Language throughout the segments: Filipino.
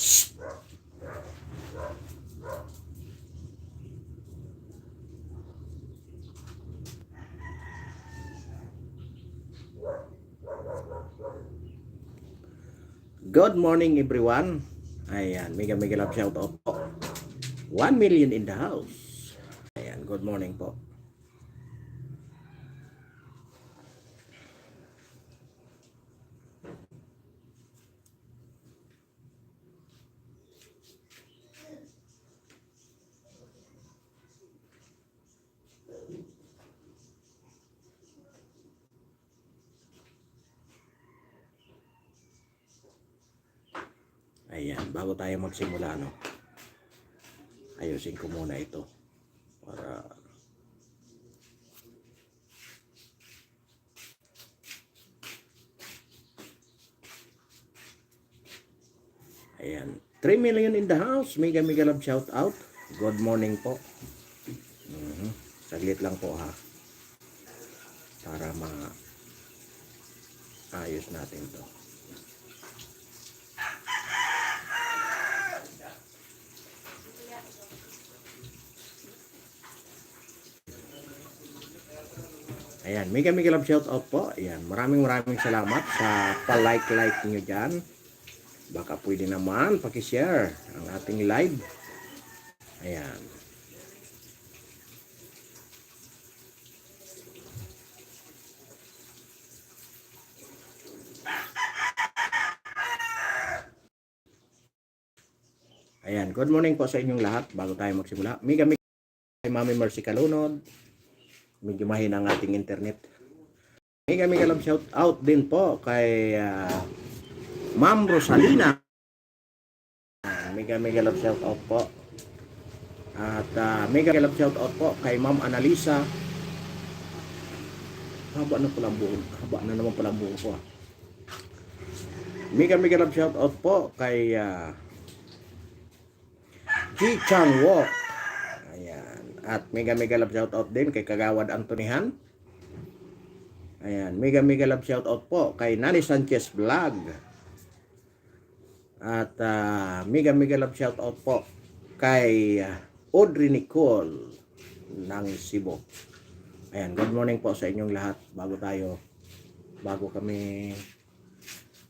Good morning everyone. Ayan, mega love shout out po. 1 million in the house. Ayan, good morning po. Ayan, bago tayo magsimula, no, ayusin ko muna ito para ayan, 3 million in the house. Mega love shout out. Good morning po. Saglit lang po ha, para ayos natin to. Ayan, mega love shout out po. Ayan, maraming salamat sa pa-like nyo dyan. Baka pwede naman paki-share ang ating live. Ayan. Ayan, good morning po sa inyong lahat. Bago tayo magsimula, mega kay Mami Mercy Kalunod. Medyo mahina ang ating internet. Mega love shout out din po kay Ma'am Rosalina. Mega love shout out po. At mega love shout out po kay Ma'am Analisa. Haba na pala ang buong. Haba na naman pala ang buong ko. Mega love shout out po kay Ji Chang Wok. Ayan. At mega love shout out din kay Kagawad Antonihan. Ayan, mega love shout out po kay Nani Sanchez Vlog. At mega love shout out po kay Audrey Nicole ng Cebu. Ayan, good morning po sa inyong lahat. Bago kami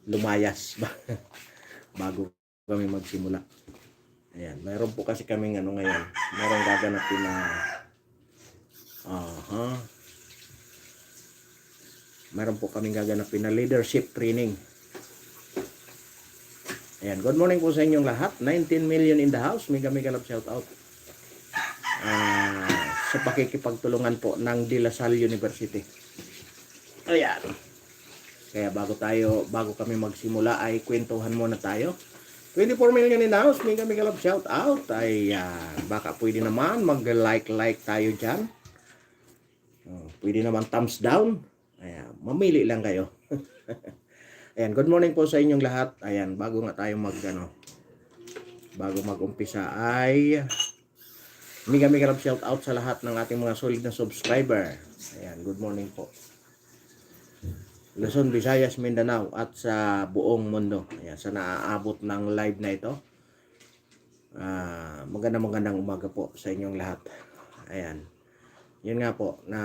lumayas, bago kami magsimula. Ayan, mayroon po kasi kaming ngayon, mayroong gaganapin na mayroon po kaming gaganapin na leadership training. Ayan, good morning po sa inyong lahat. 19 million in the house. Mega love shout out sa pakikipagtulungan po ng De La Salle University. Ayan. Kaya bago kami magsimula ay kwentuhan muna tayo. 24 million in the house. Mega love shout out. Ay baka pwede naman mag-like tayo dyan. Pwede naman thumbs down. Ayan, mamili lang kayo. Ayan, good morning po sa inyong lahat. Ayan, bago mag-umpisa ay mega love shout out sa lahat ng ating mga solid na subscriber. Ayan, good morning po. Luzon, Visayas, Mindanao at sa buong mundo. Ayan, sa naaabot ng live na ito. Magandang umaga po sa inyong lahat. Ayan. Yun nga po na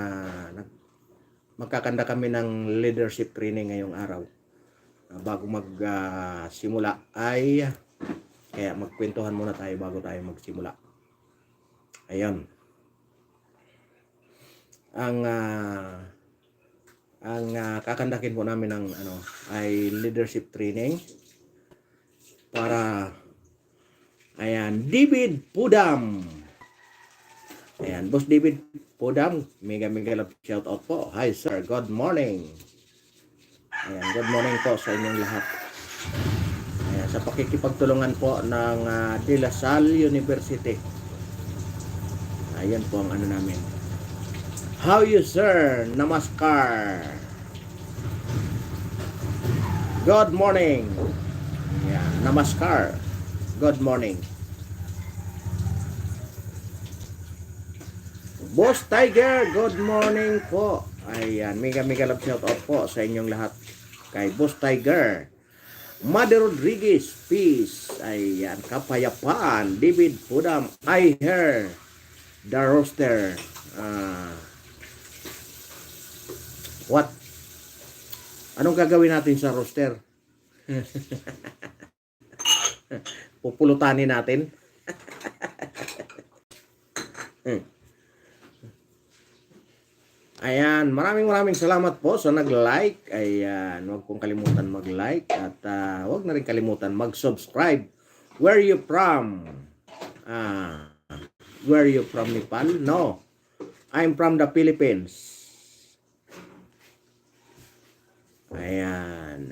magkakanda kami ng leadership training ngayong araw. Bago magsimula ay kaya magkwentuhan muna tayo bago tayo magsimula. Ayun. Ang kakandakin po namin ng ay leadership training para David Pudam. Ayan, Boss David Pudam, mega love shout out po. Hi sir, good morning. Ayan, good morning po sa inyong lahat. Ayan, sa pakikipagtulungan po ng De La Salle University. Ayan po ang namin. How you sir? Namaskar. Good morning. Ayan, namaskar. Good morning. Boss Tiger, good morning po. Ayan, mega love shout out po sa inyong lahat. Kay Boss Tiger. Mother Rodriguez, peace. Ayan, kapayapaan. David Pudam, I hear the roster. What? Anong gagawin natin sa roster? Pupulutanin natin. Ayan, maraming salamat po sa nag-like. Ayan, huwag pong kalimutan mag-like at huwag na rin kalimutan mag-subscribe. Where you from? Where you from, Nepal? No, I'm from the Philippines. Ayan.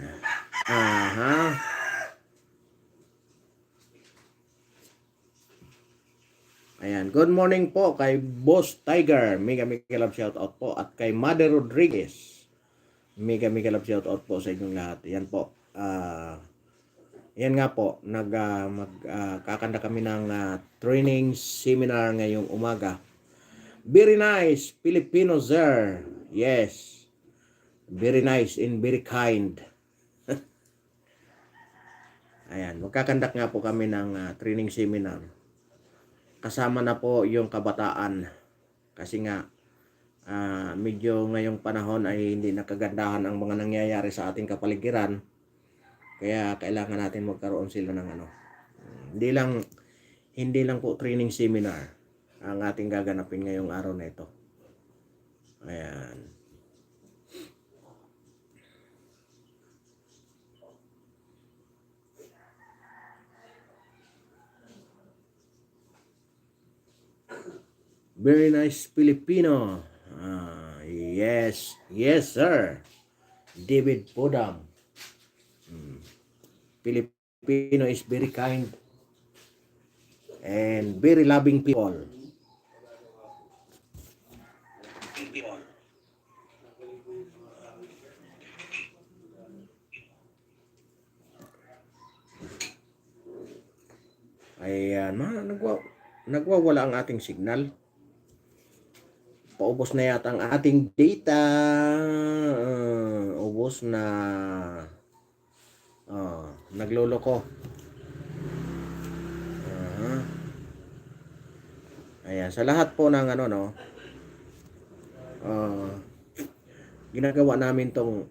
Ayan, good morning po kay Boss Tiger. Mega love shout out po. At kay Mother Rodriguez. Mega love shout out po sa inyong lahat. Ayan po. Yan nga po, magkakanda kami ng training seminar ngayong umaga. Very nice, Filipino sir. Yes. Very nice and very kind. Ayan, magkakandak nga po kami ng training seminar. Kasama na po yung kabataan. Kasi nga, medyo ngayong panahon ay hindi nakagandahan ang mga nangyayari sa ating kapaligiran. Kaya kailangan natin magkaroon sila ng hindi lang po training seminar ang ating gaganapin ngayong araw na ito. Ayan. Very nice Filipino. Yes. Yes, sir. David Podam. Filipino is very kind and very loving people. Ayan, nagwawala ang ating signal. Paubos na yata ang ating data. Ubos na. Nagloloko. Ayan, sa lahat po ng ginagawa namin tong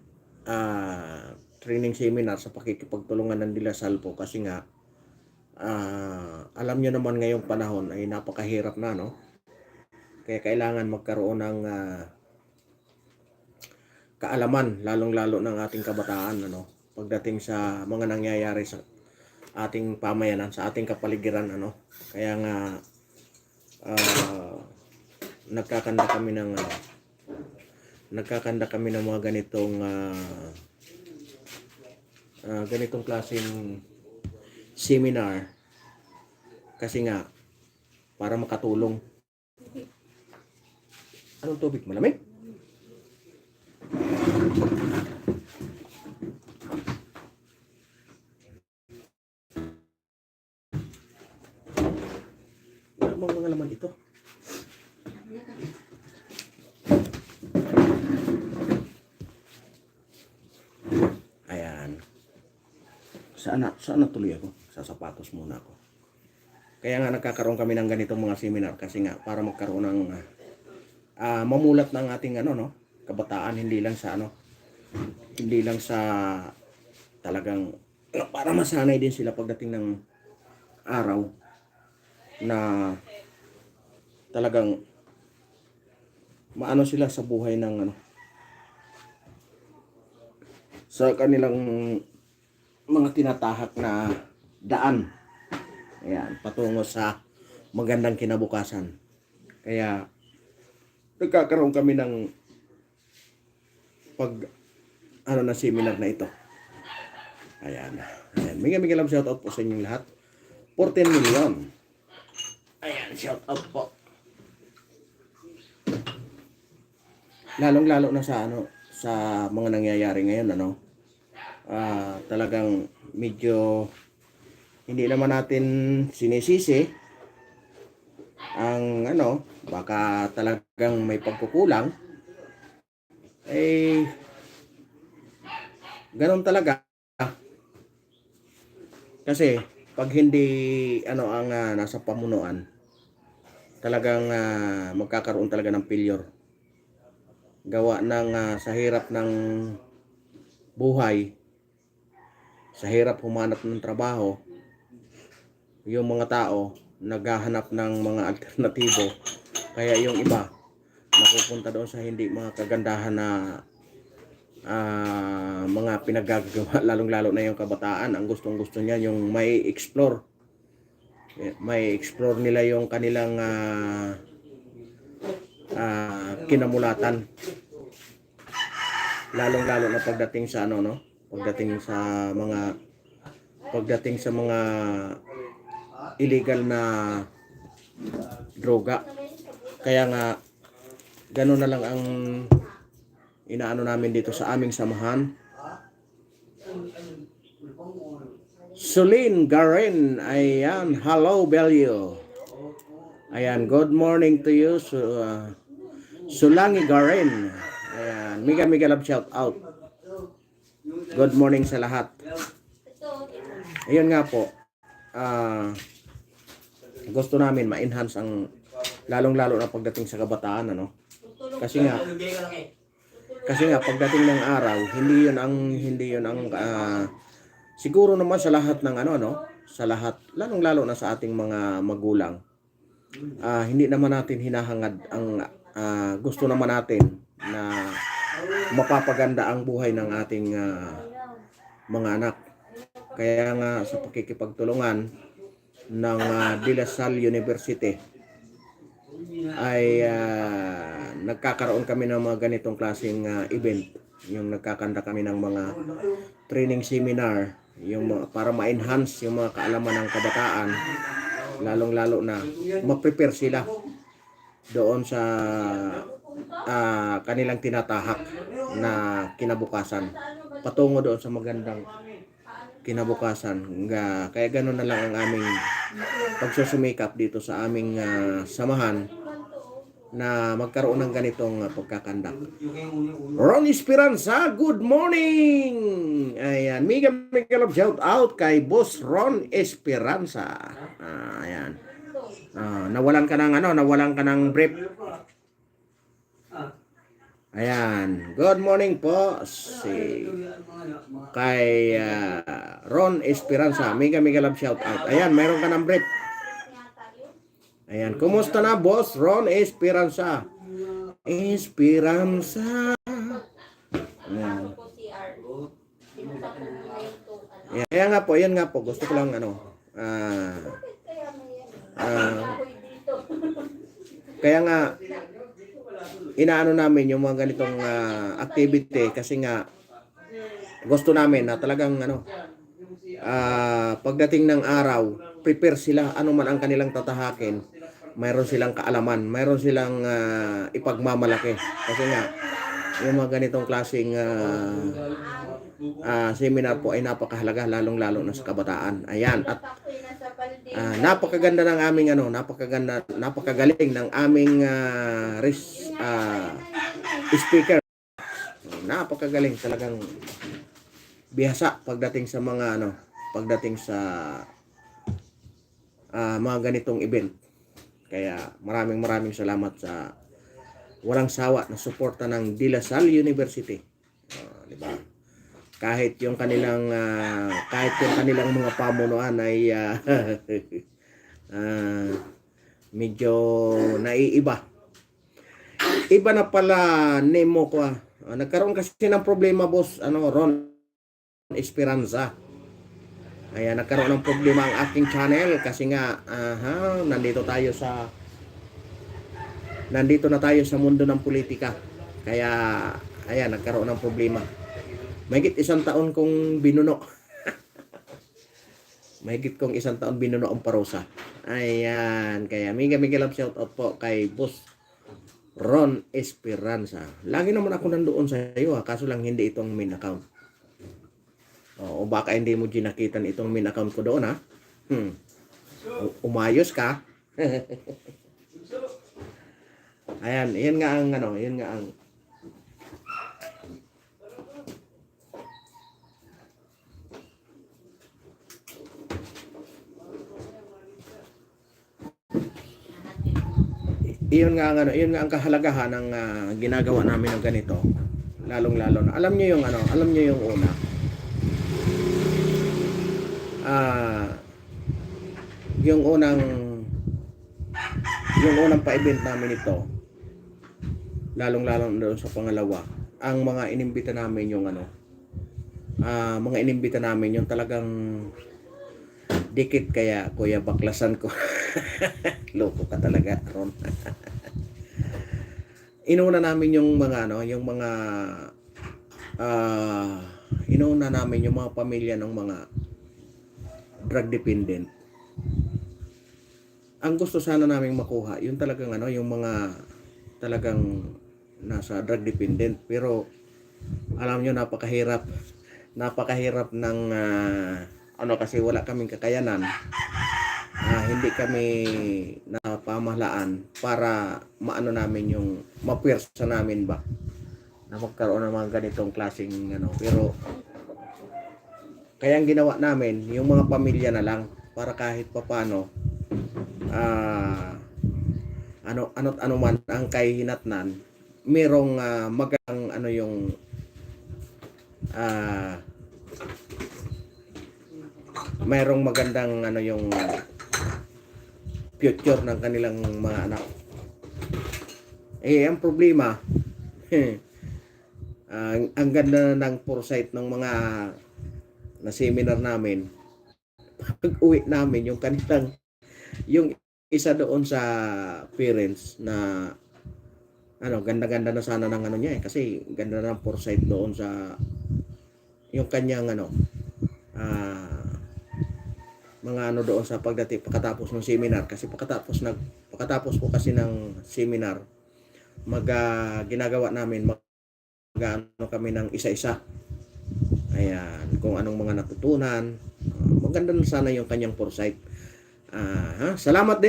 training seminar sa pakikipagtulungan ng Dilasal po kasi nga alam nyo naman ngayong panahon ay napakahirap na, no? Kaya kailangan magkaroon ng kaalaman, lalong-lalo ng ating kabataan, pagdating sa mga nangyayari sa ating pamayanan, sa ating kapaligiran, Kaya nga nagkakanda kami ng mga ganitong klaseng seminar kasi nga para makatulong. Anong tubig? Malamig? Wala bang mga laman ito? Ayan. Saan na tuloy ako? Sa sapatos muna ako. Kaya nga nagkakaroon kami ng ganitong mga seminar kasi nga para magkaroon ng mamulat ng ating kabataan, hindi lang sa talagang para masanay din sila pagdating ng araw na talagang maano sila sa buhay ng sa kanilang mga tinatahak na daan. Ayan, patungo sa magandang kinabukasan. Kaya nagkakaroon kami ng na seminar na ito. Ayan. Mega love shout out po sa inyong lahat. 14 million. Ayan, shout out po. Lalong-lalo na sa sa mga nangyayari ngayon, talagang medyo hindi naman natin sinisisi ang baka talagang may pagkukulang, ganun talaga. Kasi pag hindi ano ang nasa pamunuan, talagang magkakaroon talaga ng failure. Gawa ng sa hirap ng buhay, sa hirap humanap ng trabaho, yung mga tao naghahanap ng mga alternatibo. Kaya yung iba napupunta doon sa hindi mga kagandahan na mga pinaggagawa, lalong-lalo na yung kabataan. Ang gustong-gusto niya yung may explore. May explore nila yung kanilang kinamulatan. Lalong-lalo na pagdating sa ano, no? Pagdating sa mga illegal na droga. Kaya nga gano'n na lang ang inaano namin dito sa aming samahan. Sulin Garen, ayan, hello Belio. Ayan, good morning to you. Sulangi Garen. Ayan, mega love shout out. Good morning sa lahat. Ayun nga po. Gusto namin ma-enhance ang lalong-lalo na pagdating sa kabataan, ano? Kasi nga pagdating ng araw, hindi 'yun ang siguro naman sa lahat ng ano, no? Sa lahat, lalong-lalo na sa ating mga magulang. Hindi naman natin hinahangad ang gusto naman natin na mapapaganda ang buhay ng ating mga anak. Kaya nga sa pakikipagtulungan ng De La Salle University ay nagkakaroon kami ng mga ganitong klaseng event. Yung nagkakanda kami ng mga training seminar, yung para ma-enhance yung mga kaalaman ng kabataan, lalong-lalo na ma-prepare sila doon sa kanilang tinatahak na kinabukasan, patungo doon sa magandang kinabukasan. Kaya gano'n na lang ang aming pagsusumikap dito sa aming samahan na magkaroon ng ganitong pagkakandak. Ron Esperanza, good morning! Ayan, mega love shout out kay Boss Ron Esperanza. Ayan. Nawalan ka ng brief. Ayan, good morning po kay Ron Esperanza, mega love shout out. Ayan, mayroon ka ng brief. Ayan, kumusta na Boss Ron Esperanza? Esperanza. Ayan. Ayan nga po, gusto ko lang kaya nga inaano namin yung mga ganitong activity kasi nga gusto namin na talagang pagdating ng araw, prepare sila ano man ang kanilang tatahakin. Mayroon silang kaalaman, mayroon silang ipagmamalaki. Kasi nga yung mga ganitong klaseng seminar po ay napakahalaga, lalong-lalo na sa kabataan. Ayan, at napakaganda ng aming napakagaling ng aming speaker. Napakagaling talagang bihasa pagdating sa mga mga ganitong event. Kaya maraming salamat sa walang sawa na suporta ng De La Salle University. Di ba? Kahit yung kanilang mga pamunuan ay medyo naiiba. Iba na pala name ko. Nagkaroon kasi ng problema Boss Ron Esperanza. Ayan, nagkaroon ng problema ang aking channel kasi nga nandito na tayo sa mundo ng politika. Kaya ayan, nagkaroon ng problema. Mahigit 1 taon kong binuno. Mahigit kong 1 taon binuno ang parusa. Ayan, kaya mega love shout out po kay Boss Ron Esperanza. Lagi naman ako nandoon sa iyo kaso lang hindi itong main account. O baka hindi mo ginakitan itong main account ko doon Umayos ka. Ayan, yan nga ang iyon nga ang ano, iyon nga ang kahalagahan ng ginagawa namin ng ganito. Lalong-lalo na. Alam niyo yung ano, alam niyo yung una. Yung unang pa-event namin ito, lalong-lalo na doon sa pangalawa, ang mga inimbita namin yung ano, mga inimbita namin yung talagang dikit, kaya kuya baklasan ko. Loko ka talaga, Ron. Inuna namin yung mga ano, yung mga inuna namin yung mga pamilya ng mga drug dependent. Ang gusto sana naming makuha, yung talagang ano, yung mga talagang nasa drug dependent, pero alam nyo, napakahirap ng ano, kasi wala kaming kakayanan, hindi kami napamahalaan para maano namin yung mapwersa namin ba na magkaroon ng mga ganitong klaseng ano. Pero kaya ang ginawa namin, yung mga pamilya na lang, para kahit papano ano man ang kahihinatnan, merong magang ano yung mayroong magandang ano yung future ng kanilang mga anak. Ang problema, ang ganda ng foresight ng mga na seminar namin. Pag uwi namin, yung kanilang, yung isa doon sa parents na ano, ganda-ganda na sana ng ano niya kasi ganda na ng foresight doon sa yung kanyang ano, mga ano doon sa pagkatapos ng seminar, kasi pagkatapos po kasi ng seminar, ginagawa namin ano kami ng isa-isa. Ayan, kung anong mga natutunan. Maganda na sana yung kanyang foresight. Salamat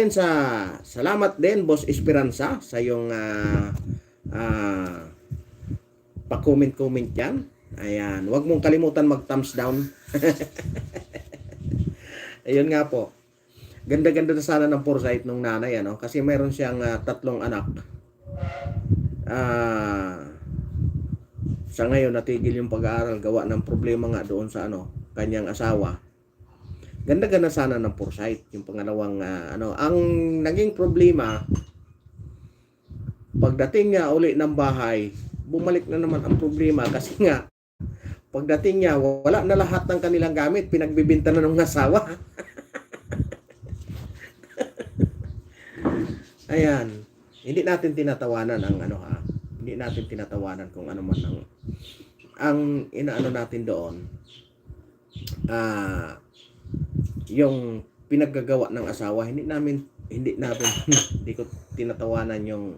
din Boss Esperanza sa yung pa-comment yan. Ayan, huwag mong kalimutan mag-thumbs down. Ayun nga po. Ganda-ganda na sana ng foresight ng nanay, ano, kasi mayroon siyang 3 anak. Sa ngayon natigil yung pag-aaral gawa ng problema nga doon sa ano, kanyang asawa. Ganda-ganda sana ng foresight yung pangalawang ano. Ang naging problema, pagdating niya uli ng bahay, bumalik na naman ang problema, kasi nga pagdating niya wala na lahat ng kanilang gamit, pinagbibenta na ng asawa. Ayan, hindi natin tinatawanan ang ano hindi natin tinatawanan kung ano man ang inaano natin doon. Yung pinaggagawa ng asawa, hindi hindi ko tinatawanan yung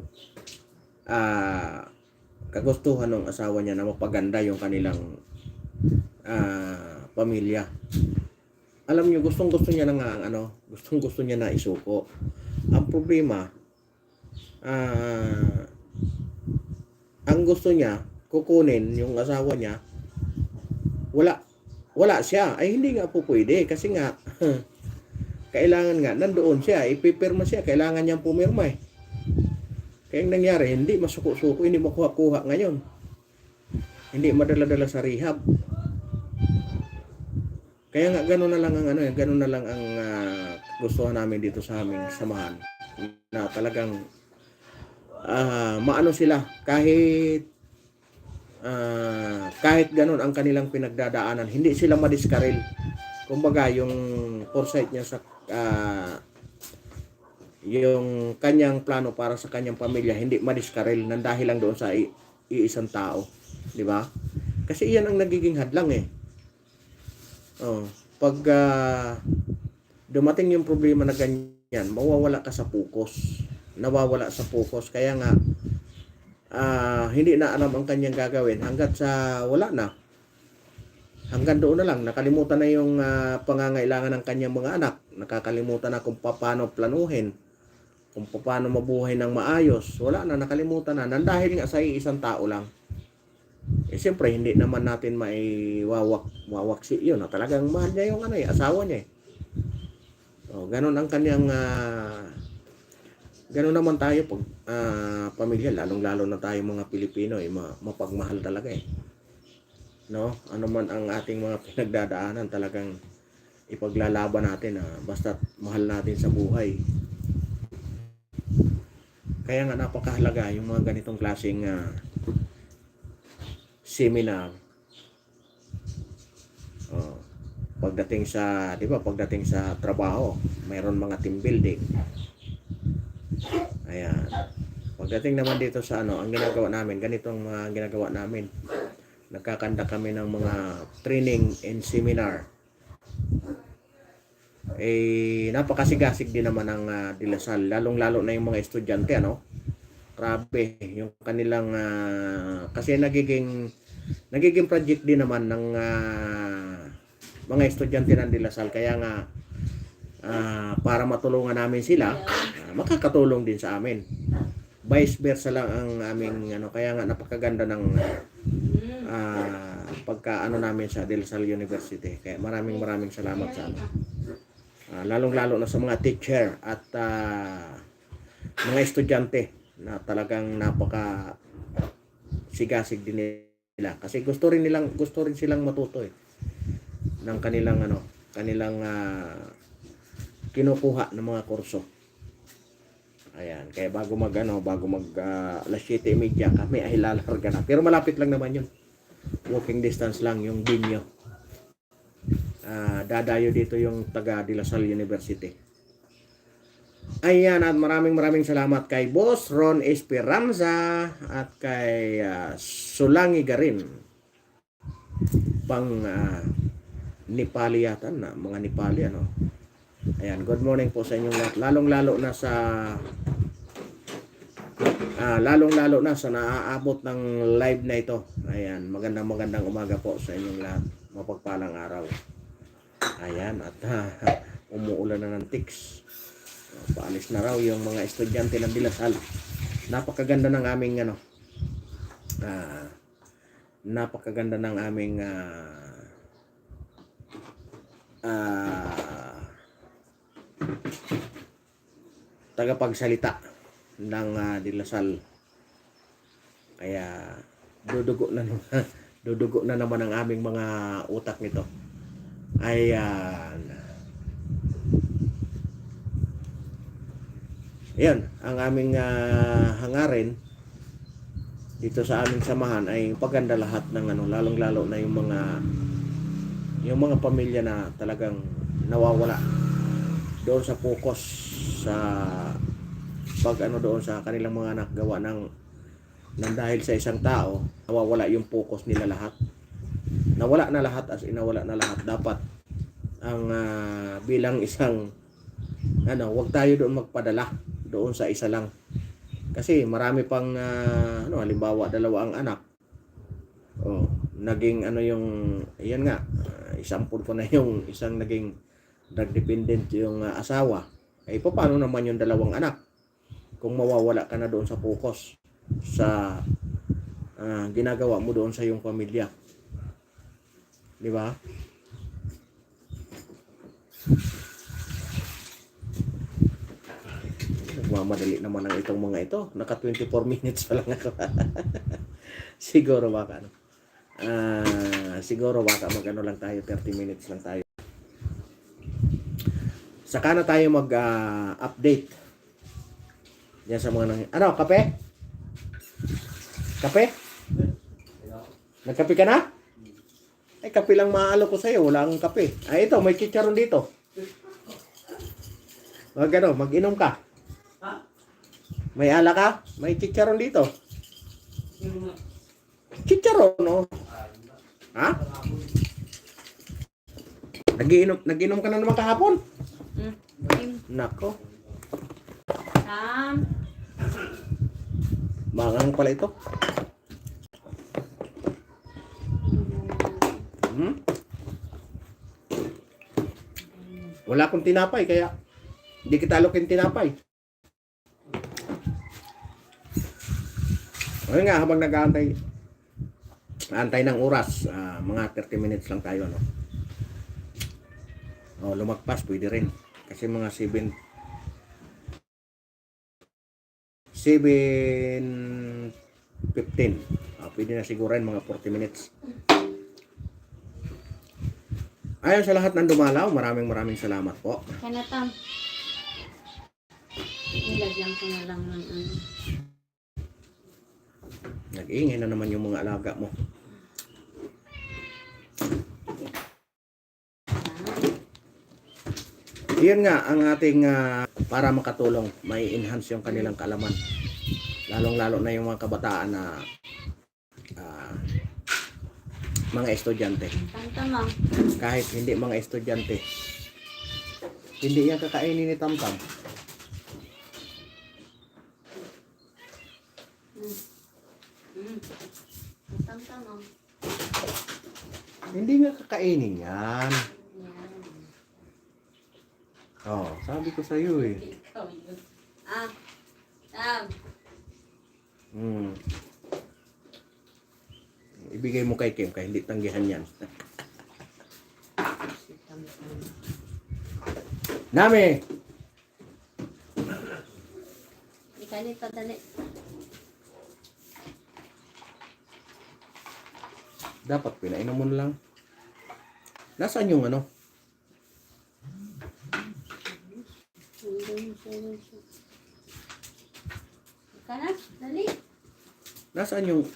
kagustuhan ng asawa niya na mapaganda yung kanilang pamilya. Alam niyo, gustong-gusto niya na nga gustong-gusto niya na isuko. Ang problema, ang gusto niya kukunin yung asawa niya, wala siya, ay hindi nga po pwede, kasi nga kailangan nga nandoon siya, ipipirma siya, kailangan niyang pumirma eh. Kaya ang nangyari, hindi masuko-suko, hindi makuha-kuha ngayon, hindi madala-dala sa rehab. Kaya nga gano'n na lang ang gustuhan namin dito sa aming samahan, na talagang maano sila, kahit ganun ang kanilang pinagdadaanan, hindi sila madiskaril. Kumbaga yung foresight niya sa yung kanyang plano para sa kanyang pamilya, hindi madiskaril nang dahil lang doon sa iisang tao, di ba? Kasi iyan ang nagiging hadlang eh. Pag dumating yung problema na ganyan, mawawala ka sa focus. Nawawala sa focus. Kaya nga, hindi na alam ang kanyang gagawin hanggat sa wala na. Hanggang doon na lang. Nakalimutan na yung pangangailangan ng kanyang mga anak. Nakakalimutan na kung paano planuhin. Kung paano mabuhay ng maayos. Wala na, nakalimutan na. Nandahil nga sa isang tao lang. Siyempre, hindi naman natin maiwawaksi yun. Talagang mahal niya yung asawa niya eh. Ganun ang kanyang Ganun naman tayo pag pamilya, lalong-lalo na tayo mga Pilipino, mapagmahal talaga eh. No? Ano man ang ating mga pinagdadaanan, talagang ipaglalaban natin basta mahal natin sa buhay. Kaya nga napakahalaga yung mga ganitong klaseng seminar. Pagdating sa, 'di ba, pagdating sa trabaho, mayroon mga team building. Ayan. Pagdating naman dito sa ang ginagawa namin, ganitong mga ginagawa namin. Nagkakanda kami ng mga training and seminar. Napakasigasig din naman ng De La Salle, lalong-lalo na yung mga estudyante, Grabe, yung kanilang kasi nagiging project din naman ng mga estudyante ng De La Salle, kaya nga para matulungan namin sila, makakatulong din sa amin. Vice versa lang ang aming kaya nga napakaganda ng pagka namin sa De La Salle University. Kaya maraming salamat sa lalong-lalo na sa mga teacher at mga estudyante na talagang napaka sigasig din nila, kasi gusto rin silang matuto ng kanilang kinukuha ng mga kurso. Ayan, kaya bago mag alas 7:30 kami ay lalarga na. Pero malapit lang naman yun. Walking distance lang yung Binyo. Dadayo dito yung taga De La Salle University. Ayan, at maraming salamat kay Boss Ron Esperanza at kay Sulangi Garin. Pang Nepali yata na, mga Nepali Ayan, good morning po sa inyong lahat. Lalong-lalo na sa naaabot ng live na ito. Ayan, magandang umaga po sa inyong lahat. Mapagpalang araw. Ayan, at umuulan na ng tiks. Paalis na raw yung mga estudyante ng De La Salle. Napakaganda ng aming napakaganda ng aming tagapagsalita ng De La Salle. Kaya dudugo na naman ang aming mga utak nito. Ayan. Ayan, ang aming hangarin dito sa aming samahan ay paganda lahat ng lalong-lalo na yung mga pamilya na talagang nawawala doon sa focus sa doon sa kanilang mga anak, gawa ng dahil sa isang tao, nawawala yung focus nila lahat. Nawala na lahat, nawala na lahat. Dapat ang bilang isang wag tayo doon magpadala doon sa isa lang. Kasi marami pang halimbawa 2 ang anak. Naging yung yan nga, example ko na yung isang naging drug dependent yung asawa. Paano naman yung 2 anak kung mawawala ka na doon sa focus sa ginagawa mo doon sa iyong pamilya, di ba? Nagmamadali naman ang itong mga ito. Naka 24 minutes pa lang ako. Siguro baka magano lang tayo, 30 minutes lang tayo. Saka na tayo mag-update yan sa mga kape? Kape? Nagkape ka na? Kape lang maalo ko sa'yo, wala akong kape. Ito, may chicharon dito. Mag-inom ka. May ala ka? May chicharon dito. Chicharon, Ha? Nag-inom ka na naman kahapon? Nako. Mangang pala ito. Wala akong tinapay, kaya hindi kita alokin tinapay. Ayun nga, habang nag-aantay ng oras, mga 30 minutes lang tayo, lumagpas, pwede rin. Kasi mga 7 7:15. Pwede na siguran mga 40 minutes. Ayon sa lahat ng dumalaw, maraming salamat po. Kanatam. Nilagyan ko na lang ng ano. Nag-iingay na naman yung mga alaga mo. Iyan nga ang ating para makatulong, may enhance yung kanilang kaalaman. Lalong-lalo na yung mga kabataan na mga estudyante. Tamtam. Kahit hindi mga estudyante, hindi yan kakainin ni Tamtam. Tamtam. Hindi nga kakainin yan. Oh, sabi ko sa iyo eh. Ikaw yun. Tam. Ibigay mo kay Kim, kaya hindi tanggihan yan. Nami! Ikanit pa dali. Dapat pinainom mo lang. Nasaan yung ano? Ika na, dali. Nasaan yung...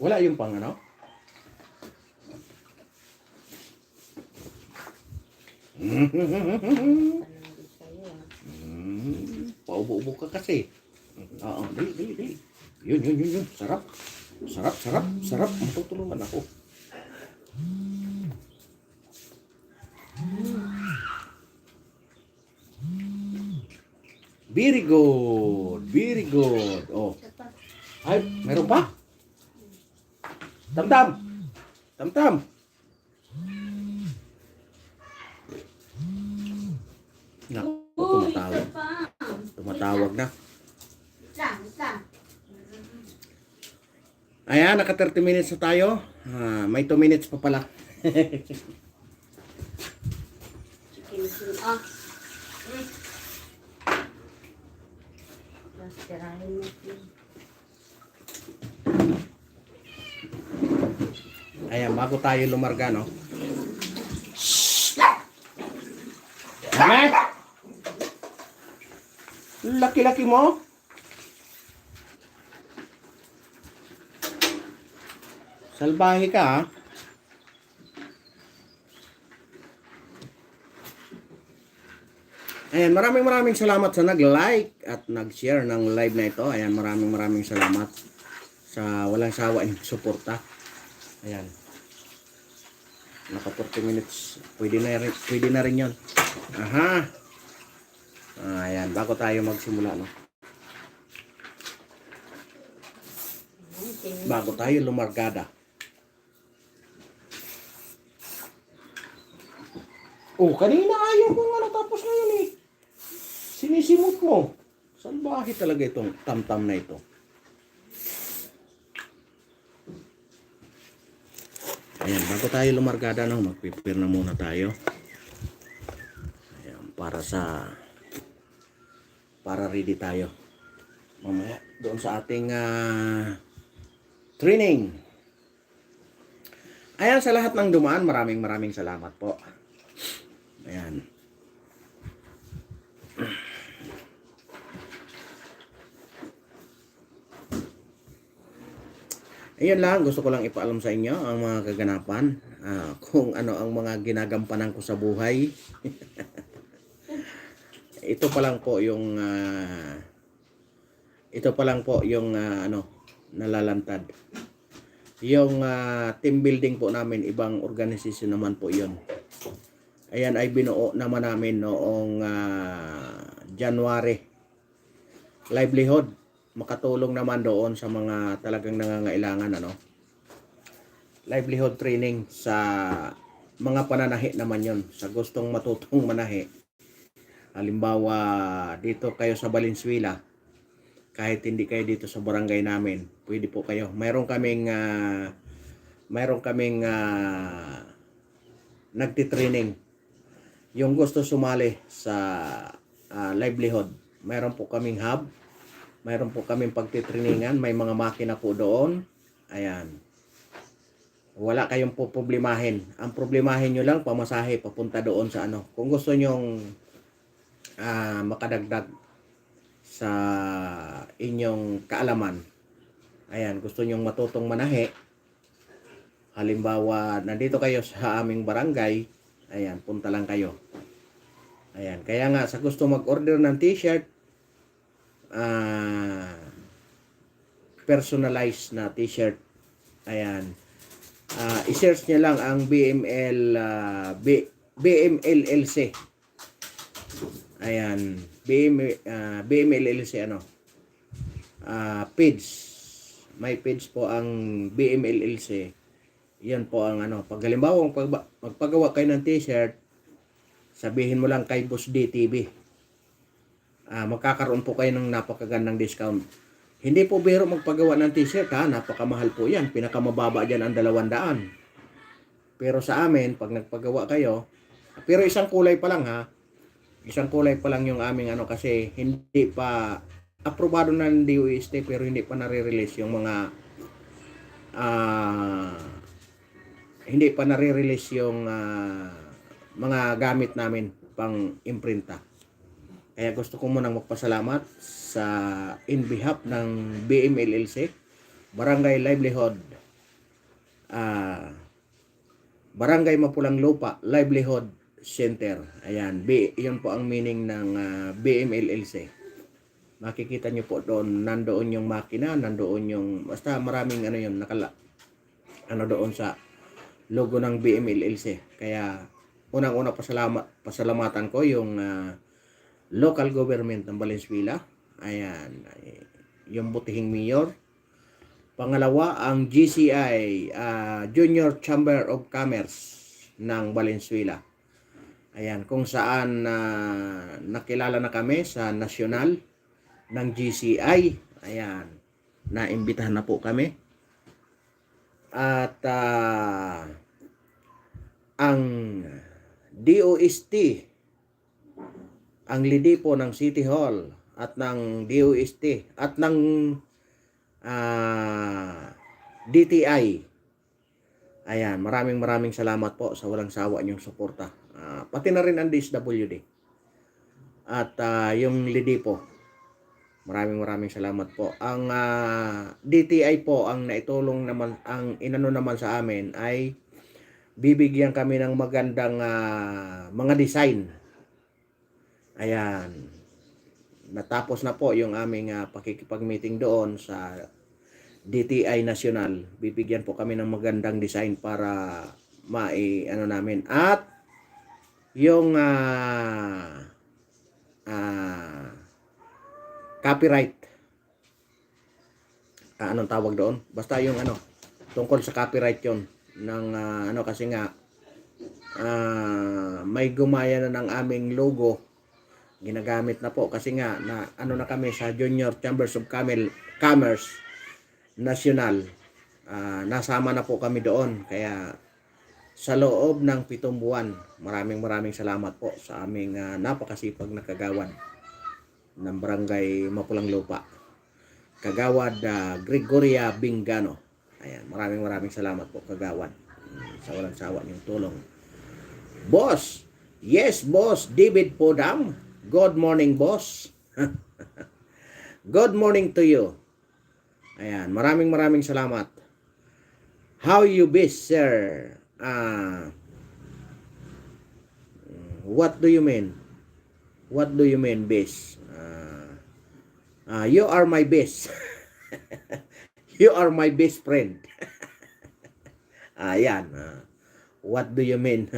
Wala yung pang ano? Paubo-ubo ka kasi. Oo, dali. Yun. Sarap. Matutulungan ako. Very good. Oh. Ay, meron pa? Tamtam. Naku, tumatawag na. Lang. Ayan, naka 30 minutes na tayo. May 2 minutes pa pala. Tirahin mo. Ayan, bago tayo lumarga, no? Mame! Laki-laki mo? Salbahe ka, ha? Ayan, maraming salamat sa nag-like at nag-share ng live na ito. Ayan, maraming salamat sa walang sawa yung suporta. Ayan. Naka 40 minutes. Pwede na rin yun. Aha. Ayan, bago tayo magsimula, no? Bago tayo lumargada. Oh, kanina ayaw ko nga natapos na yun eh. Sinisimot mo. Salbahe talaga itong tamtam na ito. Ayan, bago tayo lumargada, no, mag-prepare na muna tayo. Ayan, para ready tayo. Mamaya, doon sa ating training. Ayan, sa lahat ng dumaan, maraming salamat po. Ayan. Ayun lang, gusto ko lang ipaalam sa inyo ang mga kaganapan, kung ano ang mga ginagampanan ko sa buhay. Ito pa lang po yung nalalantad. Yung team building po namin, ibang organisasyon naman po 'yon. Ayan ay binuo naman namin noong January. Livelihood, makatulong naman doon sa mga talagang nangangailangan, ano. Livelihood training sa mga pananahi naman 'yon, sa gustong matutong manahi. Halimbawa, dito kayo sa Valenzuela, kahit hindi kayo dito sa barangay namin, pwede po kayo. Mayroon kaming nagtitraining. Yung gusto sumali sa livelihood. Mayroon po kaming hub, mayroon po kaming pagtitriningan, may mga makina po doon. Ayan. Wala kayong poproblemahin. Ang problemahin nyo lang, pamasahe papunta doon sa ano. Kung gusto nyong makadagdag sa inyong kaalaman, ayan, gusto nyong matutong manahe, halimbawa, nandito kayo sa aming barangay, ayan, punta lang kayo. Ayan, kaya nga, sa gusto mag-order ng t-shirt, personalized na t-shirt, ayan, i-search nyo lang ang BMLLC. Ayan, BMLLC page. May page po ang BMLLC. Yan po ang pag halimbawa magpagawa kayo ng t-shirt, sabihin mo lang kay Boss DTV. Magkakaroon po kayo ng napakagandang discount. Hindi po biro magpagawa ng t-shirt napakamahal po yan. Pinakamababa dyan ang 200. Pero sa amin, pag nagpagawa kayo, pero isang kulay pa lang isang kulay pa lang yung aming kasi hindi pa aprobado na ng DOST pero hindi pa nare-release yung mga hindi pa nare-release yung mga gamit namin pang imprinta. Kaya gusto ko munang magpasalamat sa in behalf ng BMLLC, Barangay Livelihood, Barangay Mapulang Lupa Livelihood Center. Ayan, yun po ang meaning ng BMLLC. Makikita nyo po doon, nandoon yung makina, nandoon yung, basta maraming yun, doon sa logo ng BMLLC. Kaya, unang-una pasalamatan ko yung local government ng Valenzuela. Ayan, yung butihing mayor. Pangalawa, ang GCI, Junior Chamber of Commerce ng Valenzuela. Ayan, kung saan nakilala na kami sa nasyonal ng GCI. Ayan, naimbitahan na po kami. At ang DOST, ang lidi po ng City Hall at ng DOST at ng DTI. Ayan, maraming salamat po sa walang sawa niyong suporta. Pati na rin ang DSWD. At yung lidi po, maraming salamat po. Ang DTI po, ang naitulong naman, ang inano naman sa amin ay bibigyan kami ng magandang mga design. Ayan. Natapos na po yung aming pakikipag-meeting doon sa DTI National. Bibigyan po kami ng magandang design para namin. At yung copyright. Anong tawag doon? Basta yung tungkol sa copyright yon ng kasi nga may gumaya na ng aming logo. Ginagamit na po kasi nga na kami sa Junior Chambers of Commerce National. Nasama na po kami doon. Kaya sa loob ng 7 buwan, maraming salamat po sa aming napakasipag na kagawad ng Barangay Mapulang Lupa. Kagawad Gregoria Bingano. Ayan, maraming salamat po kagawad sa walang sawa niyong tulong. Boss, yes boss, David Podam. Good morning boss. Good morning to you. Ayan, maraming salamat. How you be sir? What do you mean? What do you mean best? You are my best. You are my best friend. Ayan. What do you mean?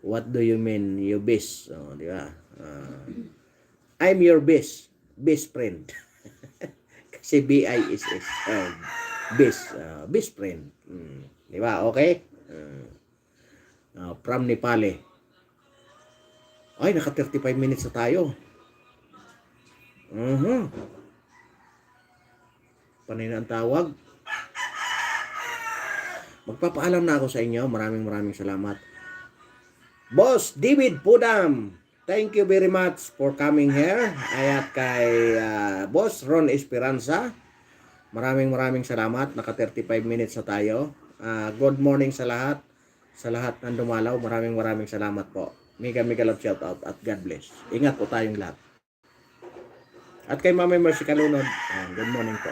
What do you mean you best? Di ba? I'm your best friend. Kasi BISS. Best friend. Di ba? Okay? From Nepali. Ay, naka 35 minutes na tayo. Panay na ang tawag. Magpapaalam na ako sa inyo. Maraming salamat. Boss David Pudam, thank you very much for coming here. At kay Boss Ron Esperanza, maraming salamat. Naka 35 minutes na tayo. Good morning sa lahat. Sa lahat ng dumalaw, maraming salamat po. Mega love shout out at God bless. Ingat po tayong lahat. At kay Mama Mercy Kalunod, good morning po.